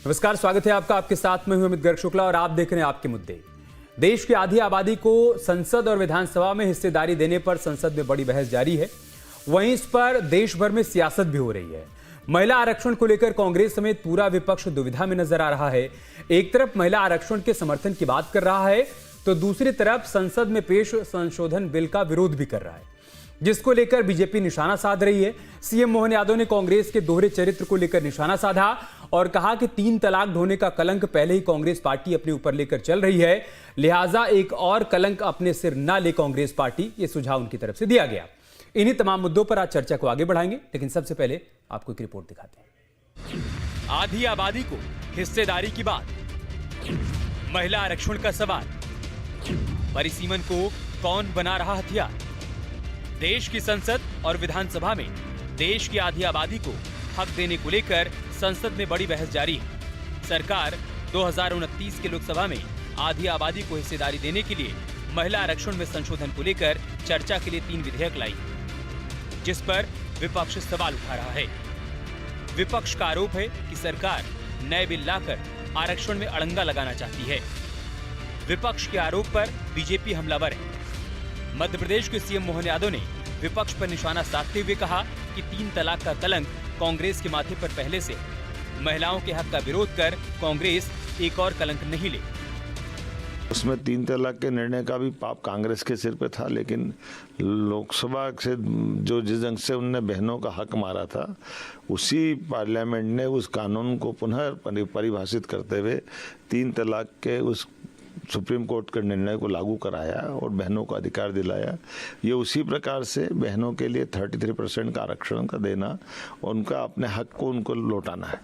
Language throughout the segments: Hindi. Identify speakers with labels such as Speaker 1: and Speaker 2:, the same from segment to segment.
Speaker 1: नमस्कार, स्वागत है आपका। आपके साथ में हूं अमित गर्ग शुक्ला और आप देख रहे हैं आपके मुद्दे। देश की आधी आबादी को संसद और विधानसभा में हिस्सेदारी देने पर संसद में बड़ी बहस जारी है। वहीं इस पर देश भर में सियासत भी हो रही है। महिला आरक्षण को लेकर कांग्रेस समेत पूरा विपक्ष दुविधा में नजर आ रहा है। एक तरफ महिला आरक्षण के समर्थन की बात कर रहा है तो दूसरी तरफ संसद में पेश संशोधन बिल का विरोध भी कर रहा है, जिसको लेकर बीजेपी निशाना साध रही है। सीएम मोहन यादव ने कांग्रेस के दोहरे चरित्र को लेकर निशाना साधा और कहा कि 3 तलाक ढोने का कलंक पहले ही कांग्रेस पार्टी अपने ऊपर लेकर चल रही है, लिहाजा एक और कलंक अपने सिर ना ले कांग्रेस पार्टी, ये सुझाव उनकी तरफ से दिया गया। इन्हीं तमाम मुद्दों पर आज चर्चा को आगे बढ़ाएंगे, लेकिन सबसे पहले आपको एक रिपोर्ट दिखाते हैं। आधी आबादी को हिस्सेदारी की बात, महिला आरक्षण का सवाल, परिसीमन को कौन बना रहा हथियार। देश की संसद और विधानसभा में देश की आधी आबादी को हक देने को लेकर संसद में बड़ी बहस जारी है। सरकार 2029 के लोकसभा में आधी आबादी को हिस्सेदारी देने के लिए महिला आरक्षण में संशोधन को लेकर चर्चा के लिए 3 विधेयक लाई, जिस पर विपक्ष सवाल उठा रहा है। विपक्ष का आरोप है कि सरकार नए बिल लाकर आरक्षण में अड़ंगा लगाना चाहती है। विपक्ष के आरोप पर बीजेपी हमलावर है। मध्य प्रदेश के सीएम मोहन यादव ने विपक्ष पर निशाना साधते हुए कहा कि 3 तलाक का कलंक कांग्रेस के माथे पर पहले से, महिलाओं के हक का विरोध कर कांग्रेस एक और कलंक नहीं ले।
Speaker 2: उसमें 3 तलाक के निर्णय का भी पाप कांग्रेस के सिर पे था, लेकिन लोकसभा से जो जिस ढंग से उनने बहनों का हक मारा था, उसी पार्लियामेंट ने उस कानून को पुनः परिभाषित करते हुए 3 तलाक के उस सुप्रीम कोर्ट के निर्णय को लागू कराया और बहनों को अधिकार दिलाया। ये उसी प्रकार से बहनों के लिए 33% का आरक्षण का देना, उनका अपने हक को उनको लौटाना है।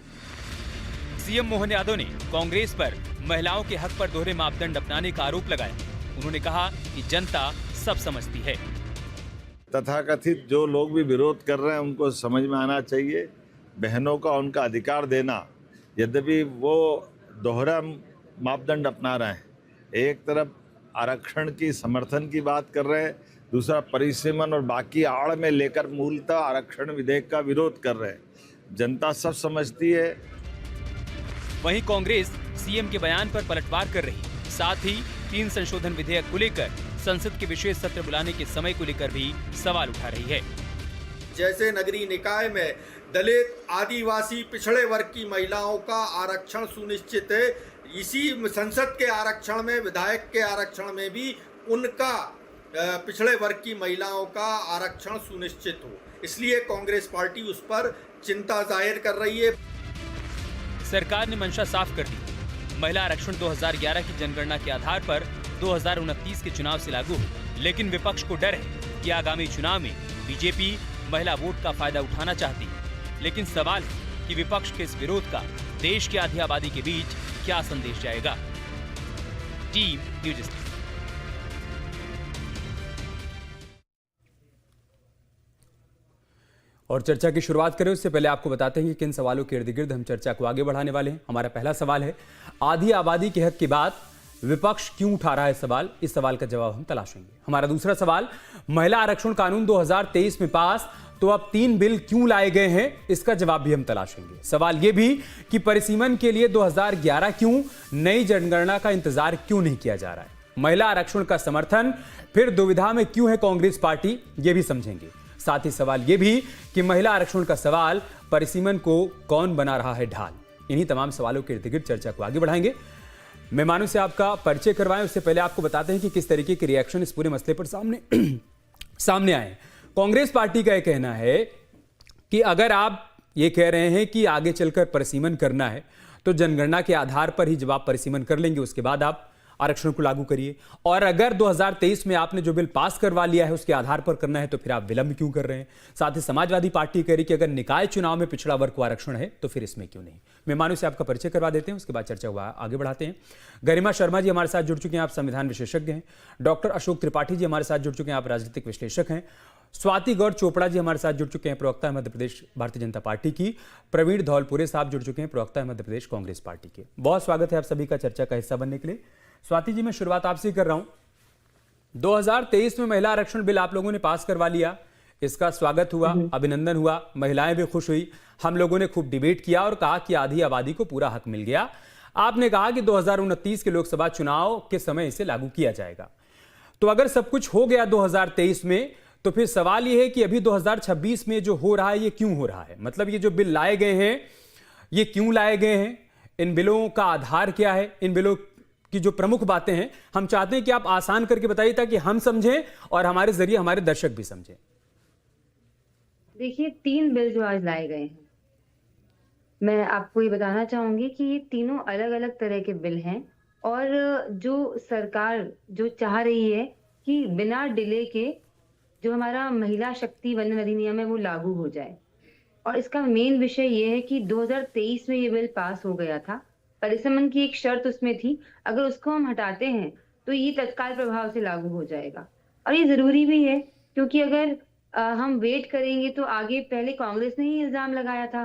Speaker 1: सीएम मोहन यादव ने कांग्रेस पर महिलाओं के हक पर दोहरे मापदंड अपनाने का आरोप लगाया। उन्होंने कहा कि जनता सब समझती है।
Speaker 2: तथाकथित जो लोग भी विरोध कर रहे हैं उनको समझ में आना चाहिए, बहनों का उनका अधिकार देना, यद्यपि वो दोहरा मापदंड अपना रहे हैं। एक तरफ आरक्षण की समर्थन की बात कर रहे हैं, दूसरा परिसीमन और बाकी आड़ में लेकर मूलतः आरक्षण विधेयक का विरोध कर रहे हैं। जनता सब समझती है। वहीं कांग्रेस सीएम के बयान पर पलटवार कर रही, साथ ही 3 संशोधन विधेयक को लेकर संसद के विशेष सत्र बुलाने के समय को लेकर भी सवाल उठा रही है।
Speaker 3: जैसे नगरीय निकाय में दलित, आदिवासी, पिछड़े वर्ग की महिलाओं का आरक्षण सुनिश्चित है, इसी संसद के आरक्षण में, विधायक के आरक्षण में भी उनका पिछड़े वर्ग की महिलाओं का आरक्षण सुनिश्चित हो। इसलिए कांग्रेस पार्टी उस पर चिंता जाहिर कर रही है।
Speaker 1: सरकार ने मंशा साफ कर दी, महिला आरक्षण 2011 की जनगणना के आधार पर 2029 के चुनाव से लागू हो। लेकिन विपक्ष को डर है कि आगामी चुनाव में बीजेपी महिला वोट का फायदा उठाना चाहती है। लेकिन सवाल है कि विपक्ष के इस विरोध का देश की आधी आबादी के बीच क्या संदेश जाएगा। Team news studio. और चर्चा की शुरुआत करें उससे पहले आपको बताते हैं कि किन सवालों के इर्द गिर्द हम चर्चा को आगे बढ़ाने वाले हैं। हमारा पहला सवाल है, आधी आबादी के हक की बात विपक्ष क्यों उठा रहा है सवाल, इस सवाल का जवाब हम तलाशेंगे। हमारा दूसरा सवाल, महिला आरक्षण कानून 2023 में पास, तो अब 3 बिल क्यों लाए गए हैं, इसका जवाब भी हम तलाशेंगे। सवाल यह भी कि परिसीमन के लिए 2011 क्यों, नई जनगणना का इंतजार क्यों नहीं किया जा रहा है। महिला आरक्षण का समर्थन फिर दुविधा में क्यों है कांग्रेस पार्टी, यह भी समझेंगे। साथ ही सवाल यह भी कि महिला आरक्षण का सवाल, परिसीमन को कौन बना रहा है ढाल। इन्हीं तमाम सवालों के इर्द गिर्द चर्चा को आगे बढ़ाएंगे। मेहमानों से आपका परिचय करवाएं उससे पहले आपको बताते हैं कि किस तरीके के रिएक्शन इस पूरे मसले पर सामने आए। कांग्रेस पार्टी का यह कहना है कि अगर आप ये कह रहे हैं कि आगे चलकर परिसीमन करना है तो जनगणना के आधार पर ही जब आप परिसीमन कर लेंगे उसके बाद आप आरक्षण को लागू करिए, और अगर 2023 में आपने जो बिल पास करवा लिया है उसके आधार पर करना है तो फिर आप विलंब क्यों कर रहे हैं। साथ ही समाजवादी पार्टी कह रही कि अगर निकाय चुनाव में पिछड़ा वर्ग को आरक्षण है तो फिर इसमें क्यों नहीं। मेहमानों से आपका परिचय करवा देते हैं, उसके बाद चर्चा हुआ आगे बढ़ाते हैं। गरिमा शर्मा जी हमारे साथ जुड़ चुके हैं, आप संविधान विशेषज्ञ हैं। डॉक्टर अशोक त्रिपाठी जी हमारे साथ जुड़ चुके हैं, आप राजनीतिक विश्लेषक हैं। स्वाति गौर चोपड़ा जी हमारे साथ जुड़ चुके हैं, प्रवक्ता है मध्य प्रदेश भारतीय जनता पार्टी की। प्रवीण धौलपुरे साहब जुड़ चुके हैं, प्रवक्ता है मध्य प्रदेश कांग्रेस पार्टी के। बहुत स्वागत है आप सभी का चर्चा का हिस्सा बनने के लिए। स्वाति जी, मैं शुरुआत आपसे कर रहा हूं। 2023 में महिला आरक्षण बिल आप लोगों ने पास करवा लिया, इसका स्वागत हुआ, अभिनंदन हुआ, महिलाएं भी खुश हुई। हम लोगों ने खूब डिबेट किया और कहा कि आधी आबादी को पूरा हक मिल गया। आपने कहा कि 2029 के लोकसभा चुनाव के समय इसे लागू किया जाएगा। तो अगर सब कुछ हो गया 2023 में, तो फिर सवाल यह है कि अभी 2026 में जो हो रहा है ये क्यों हो रहा है? मतलब ये जो बिल लाए गए हैं ये क्यों लाए गए हैं? इन बिलों का आधार क्या है? इन बिलों की जो प्रमुख बातें हैं हम चाहते हैं कि आप आसान करके बताइए ताकि हम समझें और हमारे जरिए हमारे दर्शक भी समझें।
Speaker 4: देखिए, 3 बिल जो आज लाए गए हैं, मैं आपको ये बताना चाहूंगी कि ये तीनों अलग अलग तरह के बिल हैं और जो सरकार जो चाह रही है कि बिना डिले के जो हमारा महिला शक्ति वंदन अधिनियम है वो लागू हो जाए। और इसका मेन विषय ये है कि 2023 में ये बिल पास हो गया था। परिसमन की एक शर्त उसमें थी, अगर उसको हम हटाते हैं तो ये तत्काल प्रभाव से लागू हो जाएगा। और ये जरूरी भी है क्योंकि अगर हम वेट करेंगे तो आगे पहले कांग्रेस ने ही इल्जाम लगाया था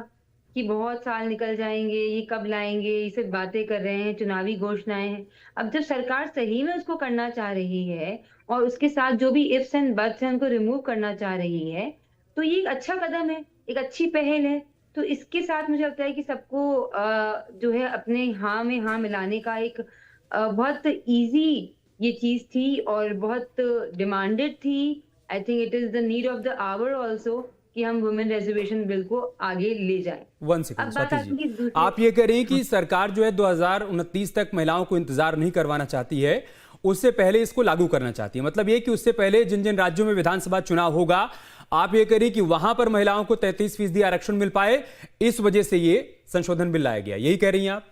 Speaker 4: कि बहुत साल निकल जाएंगे, ये कब लाएंगे, ये सिर्फ बातें कर रहे हैं, चुनावी घोषणाएं हैं। अब जब सरकार सही में उसको करना चाह रही है और उसके साथ जो भी इफ्स एंड बट्स हैं उनको रिमूव करना चाह रही है, तो ये एक अच्छा कदम है, एक अच्छी पहल है। तो इसके साथ मुझे लगता है कि सबको जो है अपने हाँ में हाँ मिलाने का एक बहुत इजी ये चीज थी और बहुत डिमांडेड थी। I think it is the need of the our also कि हम वुमेन रिजर्वेशन बिल को आगे ले जाएं।
Speaker 1: वन सेकंड स्वाति जी, आप ये कह रही हैं कि सरकार जो है 2029 तक महिलाओं को इंतजार नहीं करवाना चाहती है, उससे पहले इसको लागू करना चाहती है। मतलब ये कि उससे पहले जिन जिन राज्यों में विधानसभा चुनाव होगा, आप ये कह रही कि वहां पर महिलाओं को 33% आरक्षण मिल पाए, इस वजह से ये संशोधन बिल लाया गया, यही कह रही हैं आप?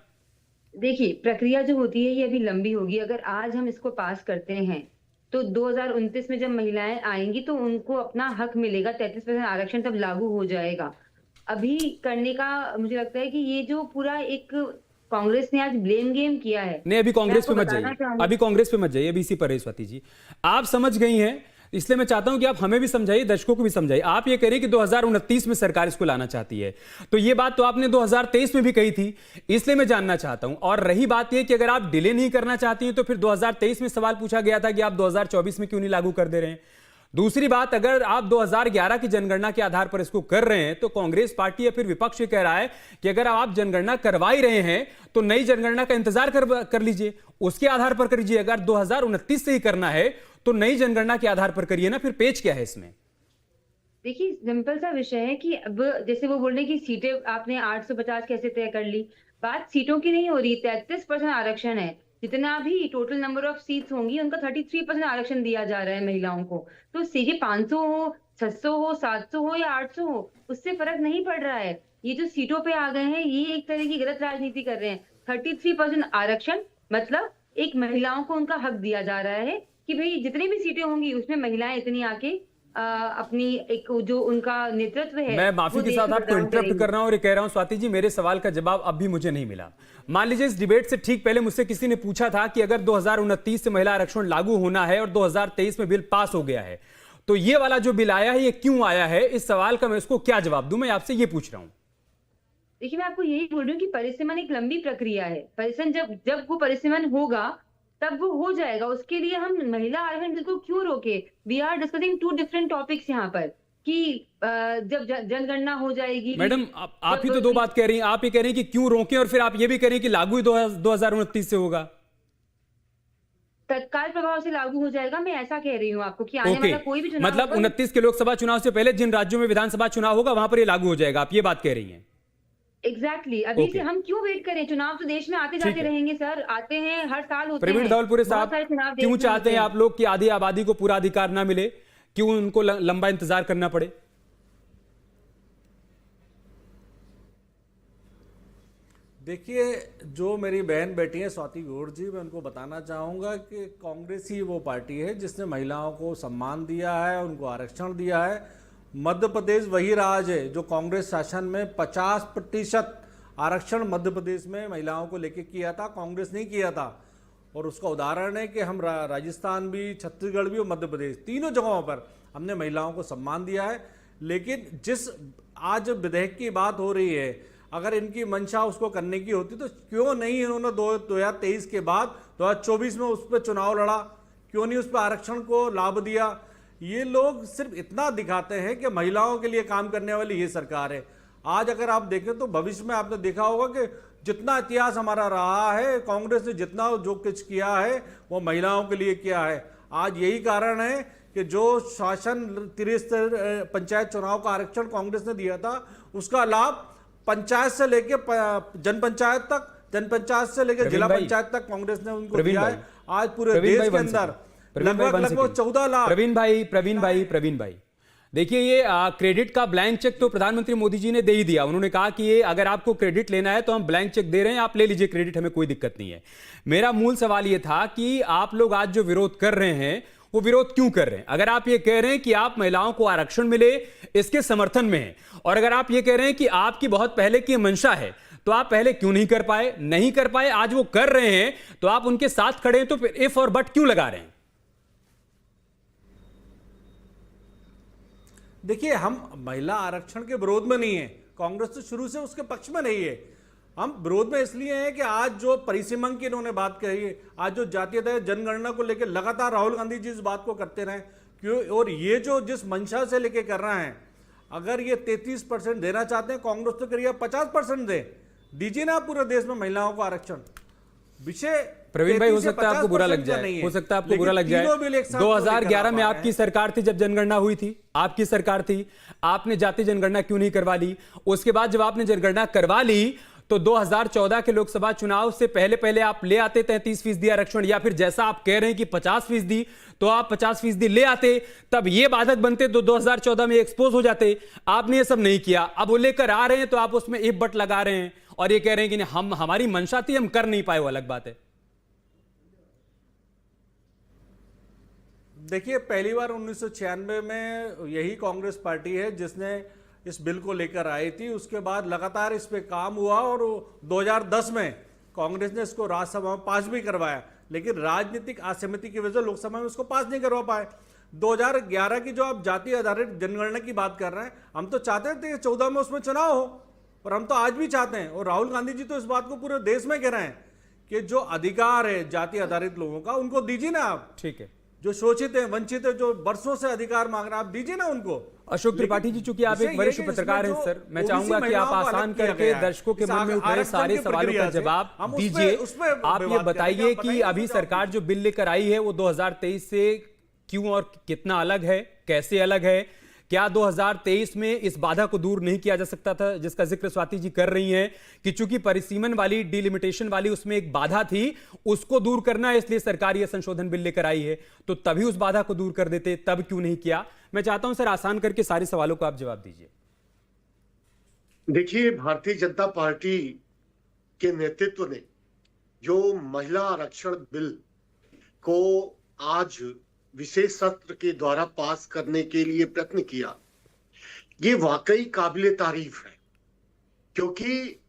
Speaker 4: देखिए, प्रक्रिया जो होती है ये अभी लंबी होगी। अगर आज हम इसको पास करते हैं तो 2029 में जब महिलाएं आएंगी तो उनको अपना हक मिलेगा, 33% आरक्षण तब लागू हो जाएगा। अभी करने का मुझे लगता है कि ये जो पूरा एक कांग्रेस ने आज ब्लेम गेम किया है।
Speaker 1: नहीं, अभी कांग्रेस पे मत जाइए, अभी कांग्रेस पे मत जाइए, अभी इसी पर है स्वाति जी। आप समझ गई हैं, इसलिए मैं चाहता हूं कि आप हमें भी समझाइए, दर्शकों को भी समझाइए। आप ये कह रही कि 2029 में सरकार इसको लाना चाहती है, तो ये बात तो आपने 2023 में भी कही थी, इसलिए मैं जानना चाहता हूं। और रही बात ये कि अगर आप डिले नहीं करना चाहती हैं तो फिर 2023 में सवाल पूछा गया था कि आप 2024 में क्यों नहीं लागू कर दे रहे हैं। दूसरी बात, अगर आप 2011 की जनगणना के आधार पर इसको कर रहे हैं तो कांग्रेस पार्टी या फिर विपक्ष ये कह रहा है कि अगर आप जनगणना करवा ही रहे हैं तो नई जनगणना का इंतजार कर लीजिए, उसके आधार पर करिए। अगर 2029 से ही करना है तो नई जनगणना के आधार पर करिए ना, फिर पेच क्या है इसमें?
Speaker 4: देखिए, सिंपल सा विषय है कि अब जैसे वो बोल रहे हैं कि सीटें आपने 850 कैसे तय कर ली। बात सीटों की नहीं हो रही, 33% आरक्षण है। जितना भी टोटल नंबर ऑफ सीट्स होंगी उनका 33% आरक्षण दिया जा रहा है महिलाओं को। तो सीटें 500 हो, 600 हो, 700 हो या 800 हो, उससे फर्क नहीं पड़ रहा है। ये जो सीटों पे आ गए हैं ये एक तरह की गलत राजनीति कर रहे हैं। 33% आरक्षण मतलब एक महिलाओं को उनका हक दिया जा रहा है कि भाई जितनी भी सीटें होंगी उसमें महिलाएं इतनी आके अपनी एक जो उनका नेतृत्व है।
Speaker 1: मैं माफी के साथ आपको इंटरप्ट कर रहा हूं और ये कह रहा हूं स्वाति जी, मेरे सवाल का जवाब अब भी मुझे नहीं मिला। मान लीजिए इस डिबेट से ठीक पहले मुझसे किसी ने पूछा था कि अगर 2029 से महिला आरक्षण लागू होना है और 2023 में बिल पास हो गया है तो ये वाला जो बिल आया है ये क्यों आया है? इस सवाल का मैं उसको क्या जवाब दूं? मैं आपसे ये पूछ रहा हूं।
Speaker 4: देखिए, मैं आपको यही बोल रही हूँ कि परिसीमन एक लंबी प्रक्रिया है। परिसीमन जब वो परिसीमन होगा तब वो हो जाएगा। उसके लिए हम महिला आरक्षण बिल को क्यों रोके? We are discussing 2 different topics यहाँ पर कि जब जनगणना हो जाएगी।
Speaker 1: मैडम, आप ही तो 2 बात कह रही हैं। आप ये कह रही हैं कि क्यों रोकें और फिर आप ये भी कह रही हैं कि लागू ही 2029 से होगा,
Speaker 4: तत्काल प्रभाव से लागू हो जाएगा। मैं ऐसा कह रही हूँ आपको कि आने वाला कोई भी चुनाव
Speaker 1: मतलब 29 के लोकसभा चुनाव से पहले जिन राज्यों में विधानसभा चुनाव होगा वहां पर ये लागू हो जाएगा, आप ये बात कह रही हैं?
Speaker 4: एग्जैक्टली। अभी से हम क्यों वेट करें? चुनाव तो देश में आते जाते रहेंगे सर, आते हैं, हर साल होते हैं।
Speaker 1: प्रवीण धौलपुरे साहब, क्यों चाहते हैं आप लोग कि आधी आबादी को पूरा अधिकार ना मिले? क्यों उनको लंबा इंतजार करना पड़े?
Speaker 5: देखिए, जो मेरी बहन बेटी है स्वाति गौड़ जी, मैं उनको बताना चाहूँगा कि कांग्रेस ही वो पार्टी है जिसने महिलाओं को सम्मान दिया है, उनको आरक्षण दिया है। मध्य प्रदेश वही राज्य है जो कांग्रेस शासन में 50% आरक्षण मध्य प्रदेश में महिलाओं को लेके किया था, कांग्रेस नहीं किया था। और उसका उदाहरण है कि हम राजस्थान भी, छत्तीसगढ़ भी और मध्य प्रदेश, तीनों जगहों पर हमने महिलाओं को सम्मान दिया है। लेकिन जिस आज विधेयक की बात हो रही है, अगर इनकी मंशा उसको करने की होती तो क्यों नहीं इन्होंने 2023 के बाद 2024 में उस पर चुनाव लड़ा? क्यों नहीं उस पर आरक्षण को लाभ दिया? ये लोग सिर्फ इतना दिखाते हैं कि महिलाओं के लिए काम करने वाली ये सरकार है। आज अगर आप देखें तो भविष्य में आपने देखा होगा कि जितना इतिहास हमारा रहा है, कांग्रेस ने जितना जो कुछ किया है वो महिलाओं के लिए किया है। आज यही कारण है कि जो शासन त्रिस्तर पंचायत चुनाव का आरक्षण कांग्रेस ने दिया था, उसका लाभ पंचायत से लेके जनपंचायत तक, जनपंचायत से लेकर जिला पंचायत तक कांग्रेस ने उनको दिया है। आज पूरे देश के अंदर लगभग 14 लाख।
Speaker 1: प्रवीण भाई देखिए, ये क्रेडिट का ब्लैंक चेक तो प्रधानमंत्री मोदी जी ने दे ही दिया। उन्होंने कहा कि ये अगर आपको क्रेडिट लेना है तो हम ब्लैंक चेक दे रहे हैं, आप ले लीजिए क्रेडिट, हमें कोई दिक्कत नहीं है। मेरा मूल सवाल ये था कि आप लोग आज जो विरोध कर रहे हैं वो विरोध क्यों कर रहे हैं? अगर आप ये कह रहे हैं कि आप महिलाओं को आरक्षण मिले इसके समर्थन में हैं, और अगर आप ये कह रहे हैं कि आपकी बहुत पहले की मंशा है, तो आप पहले क्यों नहीं कर पाए? आज वो कर रहे हैं तो आप उनके साथ खड़े हैं, तो फिर इफ और बट क्यों लगा रहे हैं?
Speaker 5: देखिए, हम महिला आरक्षण के विरोध में नहीं है, कांग्रेस तो शुरू से उसके पक्ष में नहीं है। हम विरोध में इसलिए हैं कि आज जो परिसीमन की इन्होंने बात कही है, आज जो जातीय जनगणना को लेकर लगातार राहुल गांधी जी इस बात को करते रहे क्यों, और ये जो जिस मंशा से लेके कर रहे हैं, अगर ये 33% देना चाहते हैं, कांग्रेस तो करिए 50% दे दीजिए ना पूरे देश में महिलाओं को आरक्षण। विषय
Speaker 1: प्रवीण भाई, हो सकता है आपको बुरा लग जाए, 2011 में आपकी सरकार थी जब जनगणना हुई थी, आपकी सरकार थी, आपने जाति जनगणना क्यों नहीं करवा ली? उसके बाद जब आपने जनगणना करवा ली तो 2014 के लोकसभा चुनाव से पहले आप ले आते 33% आरक्षण, या फिर जैसा आप कह रहे हैं कि 50%, तो आप 50% ले आते, तब ये बाधक बनते तो 2014 में एक्सपोज हो जाते। आपने ये सब नहीं किया, अब वो लेकर आ रहे हैं तो आप उसमें इफ बट लगा रहे हैं और ये कह रहे हैं कि हम हमारी मंशा थी, हम कर नहीं पाए, वो अलग बात है।
Speaker 5: देखिए, पहली बार 1996 में यही कांग्रेस पार्टी है जिसने इस बिल को लेकर आई थी। उसके बाद लगातार इस पे काम हुआ और 2010 में कांग्रेस ने इसको राज्यसभा में पास भी करवाया, लेकिन राजनीतिक असहमति की वजह से लोकसभा में उसको पास नहीं करवा पाए। 2011 की जो आप जाति आधारित जनगणना की बात कर रहे हैं, हम तो चाहते थे 14 में उसमें चुनाव हो, और हम तो आज भी चाहते हैं, और राहुल गांधी जी तो इस बात को पूरे देश में कह रहे हैं कि जो अधिकार है जाति आधारित लोगों का, उनको दीजिए ना आप।
Speaker 1: ठीक है,
Speaker 5: जो शोषित है, वंचित है, जो वर्षों से अधिकार मांग रहे हैं, आप दीजिए ना उनको।
Speaker 1: अशोक त्रिपाठी जी, चूंकि आप एक वरिष्ठ पत्रकार हैं सर, मैं चाहूंगा कि आप आसान करके दर्शकों के मन में उठे सारे सवालों का जवाब दीजिए। आप ये बताइए कि अभी सरकार जो बिल लेकर आई है वो 2023 से क्यों और कितना अलग है, कैसे अलग है? क्या 2023 में इस बाधा को दूर नहीं किया जा सकता था, जिसका जिक्र स्वाति जी कर रही हैं कि चूंकि परिसीमन वाली, डिलिमिटेशन वाली उसमें एक बाधा थी, उसको दूर करना है, इसलिए सरकार ये संशोधन बिल लेकर आई है, तो तभी उस बाधा को दूर कर देते, तब क्यों नहीं किया? मैं चाहता हूं सर आसान करके सारे सवालों को आप जवाब दीजिए।
Speaker 6: देखिए, भारतीय जनता पार्टी के नेतृत्व ने जो महिला आरक्षण बिल को आज विशेष सत्र के द्वारा पास करने के लिए प्रयत्न किया, ये वाकई काबिले तारीफ है, क्योंकि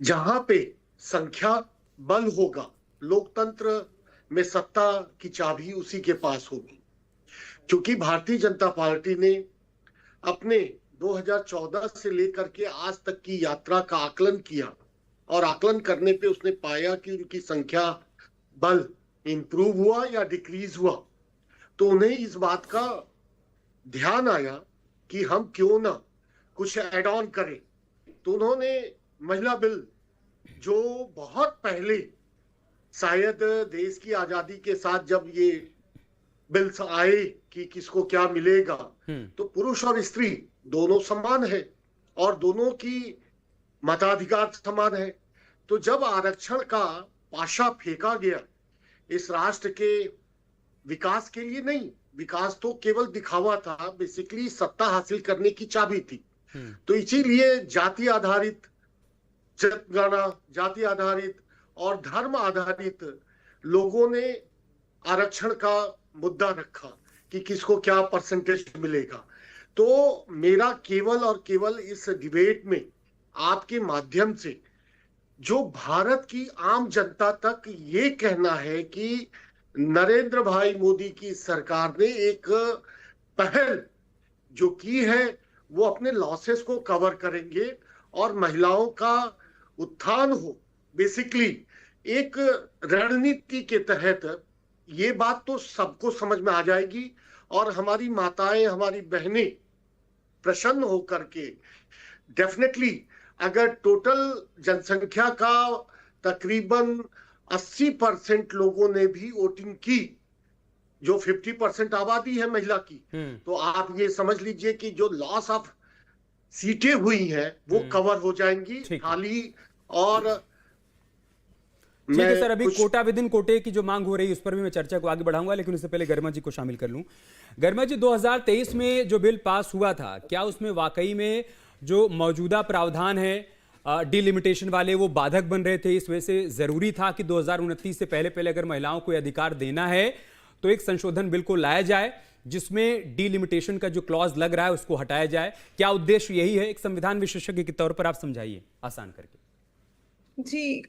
Speaker 6: जहां पे संख्या बल होगा, लोकतंत्र में सत्ता की चाबी उसी के पास होगी। क्योंकि भारतीय जनता पार्टी ने अपने 2014 से लेकर के आज तक की यात्रा का आकलन किया, और आकलन करने पे उसने पाया कि उनकी संख्या बल इंप्रूव हुआ या डिक्रीज हुआ, तो उन्हें इस बात का ध्यान आया कि हम क्यों ना कुछ ऐड ऑन करें। तो उन्होंने महिला बिल, जो बहुत पहले शायद देश की आजादी के साथ जब ये बिल्स आए कि किसको क्या मिलेगा, तो पुरुष और स्त्री दोनों समान है और दोनों की मताधिकार समान है। तो जब आरक्षण का पाशा फेंका गया, इस राष्ट्र के विकास के लिए नहीं, विकास तो केवल दिखावा था, बेसिकली सत्ता हासिल करने की चाबी थी। तो इसीलिए जाति आधारित जनगणना, जाति आधारित और धर्म आधारित लोगों ने आरक्षण का मुद्दा रखा कि किसको क्या परसेंटेज मिलेगा। तो मेरा केवल और केवल इस डिबेट में आपके माध्यम से जो भारत की आम जनता तक ये कहना है कि नरेंद्र भाई मोदी की सरकार ने एक पहल जो की है वो अपने लॉसेस को कवर करेंगे और महिलाओं का उत्थान हो। बेसिकली एक रणनीति के तहत ये बात तो सबको समझ में आ जाएगी और हमारी माताएं, हमारी बहनें प्रसन्न होकर के डेफिनेटली, अगर टोटल जनसंख्या का तकरीबन 80% लोगों ने भी वोटिंग की, जो 50% आबादी है महिला की, तो आप ये समझ लीजिए कि जो लॉस ऑफ सीटें हुई हैं वो कवर हो जाएंगी खाली। और
Speaker 1: ठीक है सर, अभी कोटा विद इन कोटे की जो मांग हो रही है उस पर भी मैं चर्चा को आगे बढ़ाऊंगा, लेकिन उससे पहले गरिमा जी को शामिल कर लूं। गरिमा जी, 2023 में जो बिल पास हुआ था, क्या उसमें वाकई में जो मौजूदा प्रावधान है डिलिमिटेशन वाले वो बाधक बन रहे थे? इस वजह से जरूरी था कि 2029 से पहले पहले अगर महिलाओं को अधिकार देना है तो एक संशोधन बिल को लाया जाए जिसमें डिलिमिटेशन का जो क्लॉज लग रहा है उसको हटाया जाए। क्या उद्देश्य यही है? एक संविधान विशेषज्ञ के तौर पर आप समझाइए आसान करके।
Speaker 7: जी,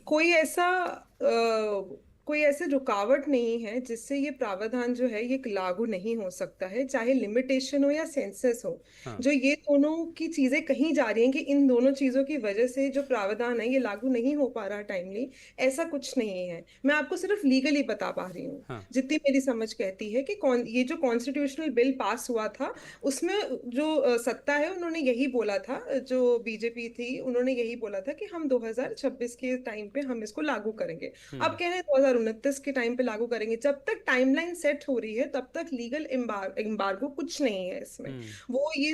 Speaker 7: कोई ऐसे रुकावट नहीं है जिससे ये प्रावधान जो है ये लागू नहीं हो सकता है, चाहे लिमिटेशन हो या सेंसस हो।
Speaker 1: हाँ।
Speaker 7: जो ये दोनों की चीजें कही जा रही हैं कि इन दोनों चीजों की वजह से जो प्रावधान है ये लागू नहीं हो पा रहा टाइमली, ऐसा कुछ नहीं है। मैं आपको सिर्फ लीगली बता पा रही हूँ।
Speaker 1: हाँ।
Speaker 7: जितनी मेरी समझ कहती है कि ये जो कॉन्स्टिट्यूशनल बिल पास हुआ था उसमें जो सत्ता है उन्होंने यही बोला था, जो बीजेपी थी उन्होंने यही बोला था कि हम 2026 के टाइम पे हम इसको लागू करेंगे। अब कह रहे हैं 2029 के टाइम पे लागू करेंगे। जब तक टाइमलाइन सेट हो रही है तब तक लीगल एम्बार्गो कुछ नहीं है इसमें। वो ये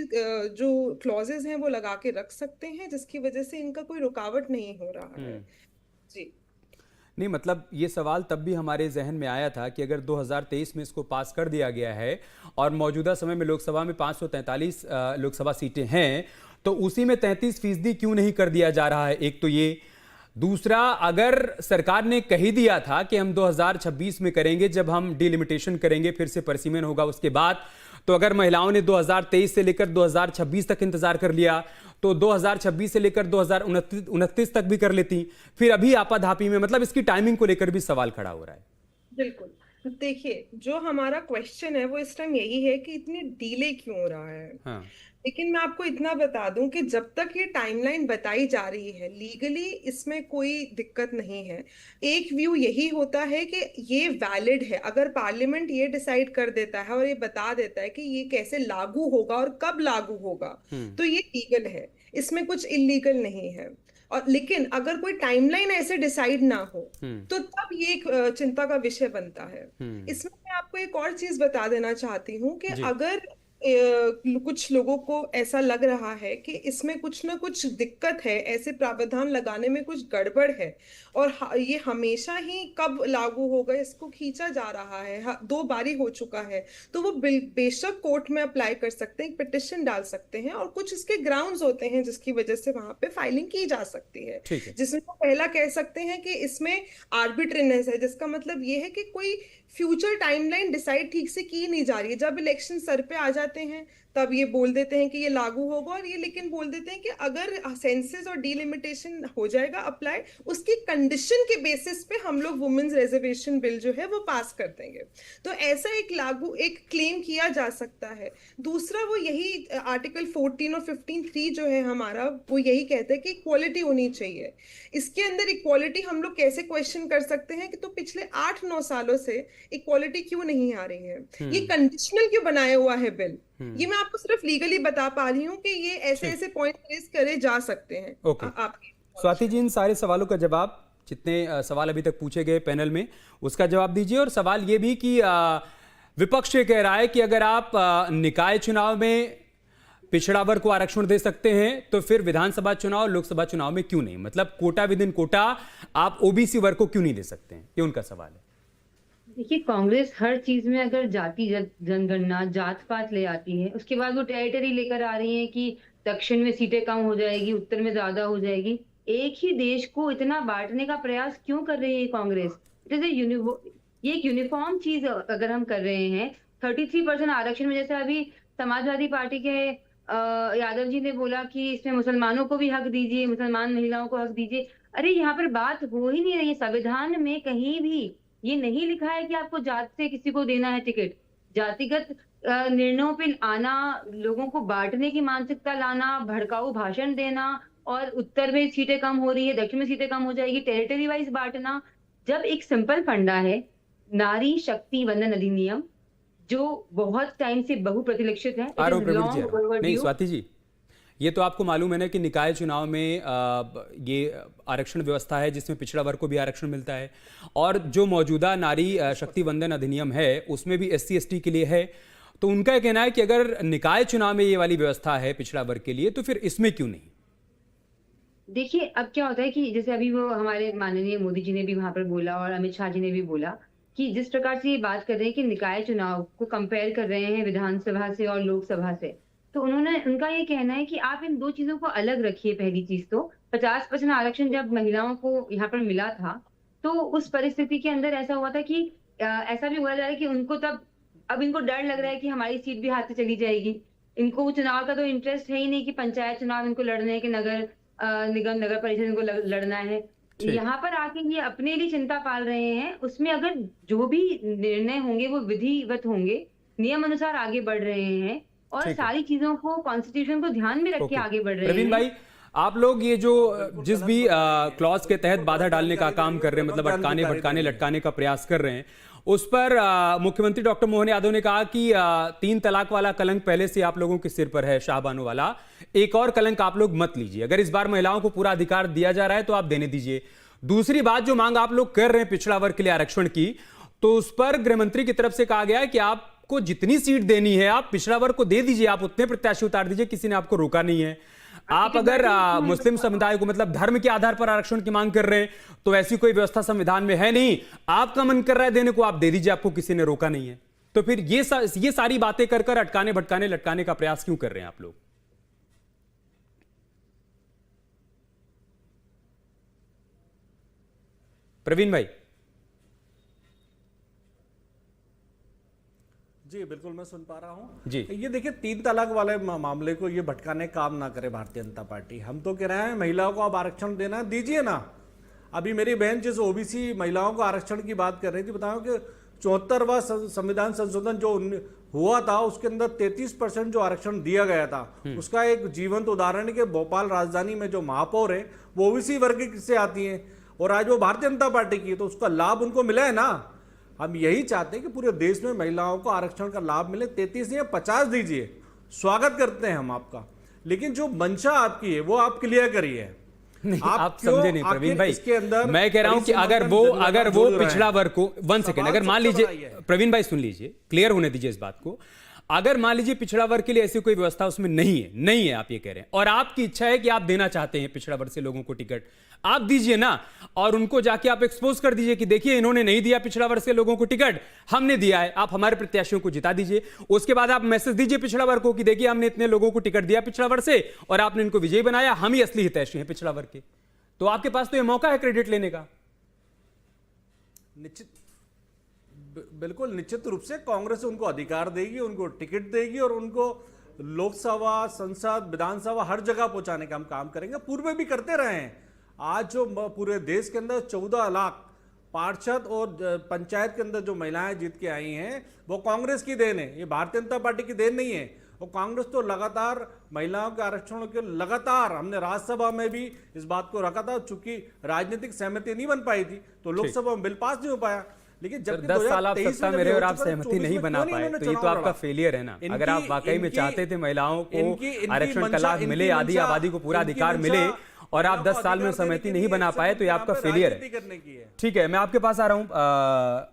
Speaker 7: जो क्लॉजेस हैं वो लगा के रख सकते हैं जिसकी वजह से इनका कोई रुकावट नहीं हो रहा है। जी
Speaker 1: नहीं, मतलब ये सवाल तब भी हमारे जहन में आया था कि अगर 2023 में इसको पास कर दिया गया है और मौजूदा समय में लोकसभा में 543 लोकसभा सीटें हैं, तो उसी में 33% क्यों नहीं कर दिया जा रहा है? एक तो ये। दूसरा, अगर सरकार ने कह ही दिया था कि हम 2026 में करेंगे, जब हम डिलिमिटेशन करेंगे फिर से परसीमन होगा उसके बाद, तो अगर महिलाओं ने 2023 से लेकर 2026 तक इंतजार कर लिया तो 2026 से लेकर 2029 तक भी कर लेती, फिर अभी आपाधापी में, मतलब इसकी टाइमिंग को लेकर भी सवाल खड़ा हो रहा है।
Speaker 7: बिल्कुल। देखिए, जो हमारा क्वेश्चन है वो इस टाइम यही है कि इतनी डिले क्यों हो रहा है।
Speaker 1: हाँ।
Speaker 7: लेकिन मैं आपको इतना बता दूं कि जब तक ये टाइमलाइन बताई जा रही है लीगली इसमें कोई दिक्कत नहीं है। एक व्यू यही होता है कि ये वैलिड है। अगर पार्लियामेंट ये डिसाइड कर देता है और ये बता देता है कि ये कैसे लागू होगा और कब लागू होगा, तो ये लीगल है, इसमें कुछ इलीगल नहीं है। और लेकिन अगर कोई टाइमलाइन ऐसे डिसाइड ना हो तो तब ये एक चिंता का विषय बनता है। इसमें मैं आपको एक और चीज बता देना चाहती हूँ कि अगर कुछ लोगों को ऐसा लग रहा है कि इसमें कुछ ना कुछ दिक्कत है, ऐसे प्रावधान लगाने में कुछ गड़बड़ है और ये हमेशा ही कब लागू होगा इसको खींचा जा रहा है, 2 बारी हो चुका है, तो वो बेशक कोर्ट में अप्लाई कर सकते हैं, पिटिशन डाल सकते हैं और कुछ इसके ग्राउंड्स होते हैं जिसकी वजह से वहां पे फाइलिंग की जा सकती है। जिसमें वो पहला कह सकते हैं कि इसमें आर्बिट्रेरीनेस है, जिसका मतलब ये है कि कोई फ्यूचर टाइमलाइन डिसाइड ठीक से की नहीं जा रही है। जब इलेक्शन सर पे आ जाते हैं तब ये बोल देते हैं कि ये लागू होगा, और ये लेकिन बोल देते हैं कि अगर सेंसस और डिलिमिटेशन हो जाएगा अप्लाई, उसकी कंडीशन के बेसिस पे हम लोग वुमेन्स रिजर्वेशन बिल जो है वो पास कर देंगे। तो ऐसा एक क्लेम किया जा सकता है। दूसरा, वो यही आर्टिकल 14 और 15(3) जो है हमारा, वो यही कहता है कि इक्वालिटी होनी चाहिए। इसके अंदर इक्वालिटी हम लोग कैसे क्वेश्चन कर सकते हैं कि तो पिछले 8-9 सालों से इक्वालिटी क्यों नहीं आ रही है? ये कंडीशनल क्यों बनाया हुआ है बिल? ये मैं आपको सिर्फ लीगली बता पा रही हूँ कि ये ऐसे पॉइंट रेज करे जा सकते हैं।
Speaker 1: आपके स्वाति जी, इन सारे सवालों का जवाब, जितने सवाल अभी तक पूछे गए पैनल में, उसका जवाब दीजिए। और सवाल ये भी कि विपक्ष ये कह रहा है कि अगर आप निकाय चुनाव में पिछड़ा वर्ग को आरक्षण दे सकते हैं तो फिर विधानसभा चुनाव, लोकसभा चुनाव में क्यों नहीं? मतलब कोटा विद इन कोटा आप ओबीसी वर्ग को क्यों नहीं दे सकते हैं? ये उनका सवाल है।
Speaker 4: देखिए, कांग्रेस हर चीज में अगर जाति जनगणना, जात पात ले आती है, उसके बाद वो टेरिटरी लेकर आ रही है कि दक्षिण में सीटें कम हो जाएगी, उत्तर में ज्यादा हो जाएगी। एक ही देश को इतना बांटने का प्रयास क्यों कर रही है कांग्रेस? ये एक यूनिफॉर्म चीज अगर हम कर रहे हैं 33% आरक्षण में, जैसे अभी समाजवादी पार्टी के यादव जी ने बोला कि इसमें मुसलमानों को भी हक दीजिए, मुसलमान महिलाओं को हक दीजिए। अरे यहाँ पर बात हो ही नहीं रही। संविधान में कहीं भी ये नहीं लिखा है कि आपको जात से किसी को देना है टिकट। जातिगत निर्णयों पे आना, लोगों को बांटने की मानसिकता लाना, भड़काऊ भाषण देना, और उत्तर में सीटें कम हो रही है, दक्षिण में सीटें कम हो जाएगी, टेरिटरी वाइज बांटना, जब एक सिंपल फंडा है नारी शक्ति वंदन अधिनियम, जो बहुत टाइम से बहुप्रतिलक्षित है,
Speaker 1: आरोप प्रवृत्ति है। नहीं स्वाति जी, ये तो आपको मालूम है ना कि निकाय चुनाव में ये आरक्षण व्यवस्था है जिसमें पिछड़ा वर्ग को भी आरक्षण मिलता है, और जो मौजूदा नारी शक्ति वंदन अधिनियम है उसमें भी SC ST के लिए है। तो उनका कहना है कि अगर निकाय चुनाव में ये वाली व्यवस्था है पिछड़ा वर्ग के लिए तो फिर इसमें क्यों नहीं?
Speaker 4: देखिए, अब क्या होता है कि जैसे अभी वो हमारे माननीय मोदी जी ने भी वहां पर बोला और अमित शाह जी ने भी बोला कि जिस प्रकार से ये बात कर रहे हैं कि निकाय चुनाव को कंपेयर कर रहे हैं विधानसभा से और लोकसभा से, तो उनका ये कहना है कि आप इन दो चीजों को अलग रखिए। पहली चीज तो 50% आरक्षण जब महिलाओं को यहाँ पर मिला था तो उस परिस्थिति के अंदर ऐसा हुआ था कि ऐसा भी बोला जा रहा है कि उनको तब अब इनको डर लग रहा है कि हमारी सीट भी हाथ से चली जाएगी। इनको चुनाव का तो इंटरेस्ट है ही नहीं कि पंचायत चुनाव इनको लड़ने हैं कि नगर निगम नगर परिषद इनको लड़ना है। यहाँ पर आके ये अपने लिए चिंता पाल रहे हैं, उसमें अगर जो भी निर्णय होंगे वो विधिवत होंगे, नियम अनुसार आगे बढ़ रहे हैं और सारी चीजों को कॉन्स्टिट्यूशन को ध्यान में रख के आगे बढ़ रहे हैं।
Speaker 1: प्रवीण भाई, आप लोग ये जो जिस भी क्लॉज के तहत बाधा डालने का काम कर रहे हैं, मतलब अटकाने भटकाने लटकाने का प्रयास कर रहे हैं, उस पर मुख्यमंत्री डॉक्टर मोहन यादव ने कहा कि 3 तलाक वाला कलंक पहले से आप लोगों के सिर पर है, शाहबानो वाला, एक और कलंक आप लोग मत लीजिए। अगर इस बार महिलाओं को पूरा अधिकार दिया जा रहा है तो आप देने दीजिए। दूसरी बात जो मांग आप लोग कर रहे हैं पिछड़ा वर्ग के लिए आरक्षण की, तो उस पर गृहमंत्री की तरफ से कहा गया है कि आपको जितनी सीट देनी है आप पिछड़ा वर्ग को दे दीजिए, आप उतने प्रत्याशी उतार दीजिए, किसी ने आपको रोका नहीं है। आप अगर मुस्लिम समुदाय को मतलब धर्म के आधार पर आरक्षण की मांग कर रहे हैं तो ऐसी कोई व्यवस्था संविधान में है नहीं, आपका मन कर रहा है देने को आप दे दीजिए, आपको किसी ने रोका नहीं है। तो फिर ये सारी बातें कर कर अटकाने भटकाने लटकाने का प्रयास क्यों कर रहे हैं आप लोग? प्रवीण भाई।
Speaker 5: जी बिल्कुल, मैं सुन पा रहा हूं
Speaker 1: जी।
Speaker 5: ये देखिए, 3 तलाक वाले मामले को ये भटकाने काम ना करे भारतीय जनता पार्टी। हम तो कह रहे हैं महिलाओं को अब आरक्षण देना दीजिए ना। अभी मेरी बहन जिस OBC महिलाओं को आरक्षण की बात कर रही थी, बताओ कि 74वां संविधान संशोधन जो हुआ था उसके अंदर 33% जो आरक्षण दिया गया था, उसका एक जीवंत उदाहरण के भोपाल राजधानी में जो महापौर है वो OBC वर्ग से आती है और आज वो भारतीय जनता पार्टी की, तो उसका लाभ उनको मिला है ना। हम यही चाहते हैं कि पूरे देश में महिलाओं को आरक्षण का लाभ मिले। 33 नहीं 50 दीजिए, स्वागत करते हैं हम आपका, लेकिन जो मंशा आपकी है वो आप क्लियर करिए।
Speaker 1: आप समझे नहीं प्रवीण भाई, मैं कह रहा हूं कि अगर वो पिछड़ा वर्ग को 1 सेकेंड, अगर मान लीजिए प्रवीण भाई सुन लीजिए, क्लियर होने दीजिए इस बात को। अगर मान लीजिए पिछड़ा वर्ग के लिए ऐसी कोई व्यवस्था उसमें नहीं है आप ये कह रहे हैं, और आपकी इच्छा है कि आप देना चाहते हैं पिछड़ा वर्ग से लोगों को टिकट, आप दीजिए ना, और उनको जाके आप एक्सपोज कर दीजिए कि देखिए इन्होंने नहीं दिया पिछड़ा वर्ग से लोगों को टिकट, हमने दिया है, आप हमारे प्रत्याशियों को जिता दीजिए। उसके बाद आप मैसेज दीजिए पिछड़ा वर्ग को कि देखिए हमने इतने लोगों को टिकट दिया पिछड़ा वर्ग से और आपने इनको विजयी बनाया, हम ही असली हितैषी हैं पिछड़ा वर्ग के। तो आपके पास तो ये मौका है क्रेडिट लेने का।
Speaker 5: बिल्कुल निश्चित रूप से कांग्रेस उनको अधिकार देगी, उनको टिकट देगी और उनको लोकसभा, संसद, विधानसभा हर जगह पहुंचाने का हम काम करेंगे। पूर्व में भी करते रहे हैं। आज जो पूरे देश के अंदर 14 लाख पार्षद और पंचायत के अंदर जो महिलाएं जीत के आई हैं वो कांग्रेस की देन है, ये भारतीय जनता पार्टी की देन नहीं है। और कांग्रेस तो लगातार महिलाओं के आरक्षण के लगातार, हमने राज्यसभा में भी इस बात को रखा था, चूंकि राजनीतिक सहमति नहीं बन पाई थी तो लोकसभा में बिल पास नहीं हो पाया। लेकिन जब
Speaker 1: 10 साल आप सत्ता में रहे और आप सहमति नहीं बना पाए तो ये तो आपका फेलियर है ना। अगर आप वाकई में चाहते थे महिलाओं को आरक्षण का लाभ मिले, आधी आबादी को पूरा अधिकार मिले, और आप 10 साल में सहमति नहीं बना पाए तो ये आपका फेलियर है। ठीक है, मैं आपके पास आ रहा हूं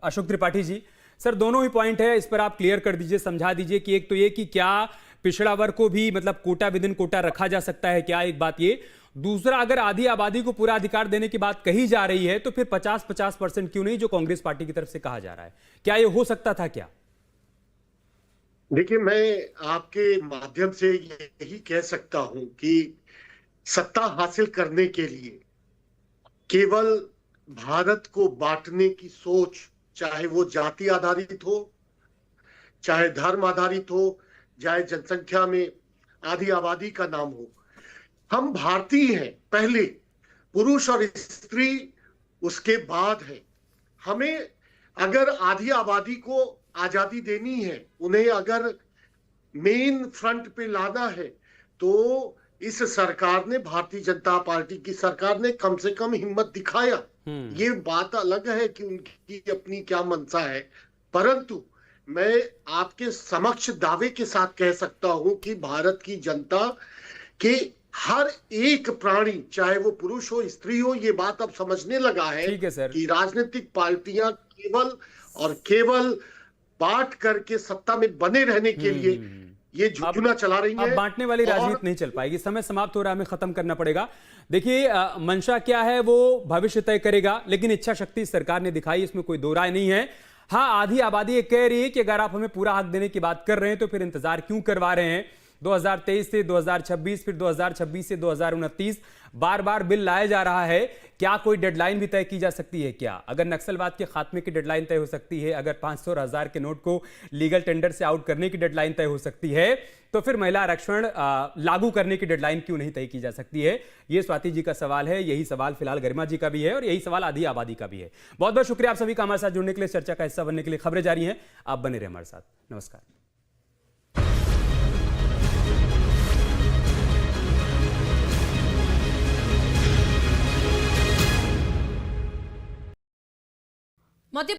Speaker 1: अशोक त्रिपाठी जी। सर, दोनों ही पॉइंट है, इस पर आप क्लियर कर दीजिए, समझा दीजिए कि एक तो ये कि क्या पिछड़ा वर्ग को भी मतलब कोटा विद इन कोटा रखा जा सकता है क्या, एक बात ये। दूसरा, अगर आधी आबादी को पूरा अधिकार देने की बात कही जा रही है तो फिर 50-50% क्यों नहीं, जो कांग्रेस पार्टी की तरफ से कहा जा रहा है, क्या ये हो सकता था क्या?
Speaker 6: देखिए, मैं आपके माध्यम से यही कह सकता हूं कि सत्ता हासिल करने के लिए केवल भारत को बांटने की सोच, चाहे वो जाति आधारित हो, चाहे धर्म आधारित हो, चाहे जनसंख्या में आधी आबादी का नाम हो, हम भारतीय हैं पहले, पुरुष और स्त्री उसके बाद है। हमें अगर आधी आबादी को आजादी देनी है, उन्हें अगर मेन फ्रंट पे लाना है, तो इस सरकार ने, भारतीय जनता पार्टी की सरकार ने कम से कम हिम्मत दिखाया। ये बात अलग है कि उनकी अपनी क्या मंशा है, परंतु मैं आपके समक्ष दावे के साथ कह सकता हूं कि भारत की जनता के हर एक प्राणी, चाहे वो पुरुष हो स्त्री हो, ये बात अब समझने लगा है,
Speaker 1: ठीक है सर।
Speaker 6: कि राजनीतिक पार्टियां केवल और केवल बांट करके सत्ता में बने रहने के लिए ये जुगनू चला रही है।
Speaker 1: अब बांटने वाली राजनीति नहीं चल पाएगी। समय समाप्त हो रहा है, हमें खत्म करना पड़ेगा। देखिए, मंशा क्या है वो भविष्य तय करेगा, लेकिन इच्छा शक्ति सरकार ने दिखाई, इसमें कोई दो राय नहीं है। हाँ, आधी आबादी ये कह रही है कि अगर आप हमें पूरा हक देने की बात कर रहे हैं तो फिर इंतजार क्यों करवा रहे हैं। 2023 से 2026, फिर 2026 से 2029 बार बार बिल लाया जा रहा है। क्या कोई डेडलाइन भी तय की जा सकती है क्या? अगर नक्सलवाद के खात्मे की डेडलाइन तय हो सकती है, अगर 500 और 1000 के नोट को लीगल टेंडर से आउट करने की डेडलाइन तय हो सकती है, तो फिर महिला आरक्षण लागू करने की डेडलाइन क्यों नहीं तय की जा सकती है? ये स्वाति जी का सवाल है, यही सवाल फिलहाल गरिमा जी का भी है और यही सवाल आधी आबादी का भी है। बहुत बहुत शुक्रिया आप सभी का हमारे साथ जुड़ने के लिए, चर्चा का हिस्सा बनने के लिए। खबरें जारी हैं, आप बने रहे हमारे साथ। नमस्कार।
Speaker 8: मध्य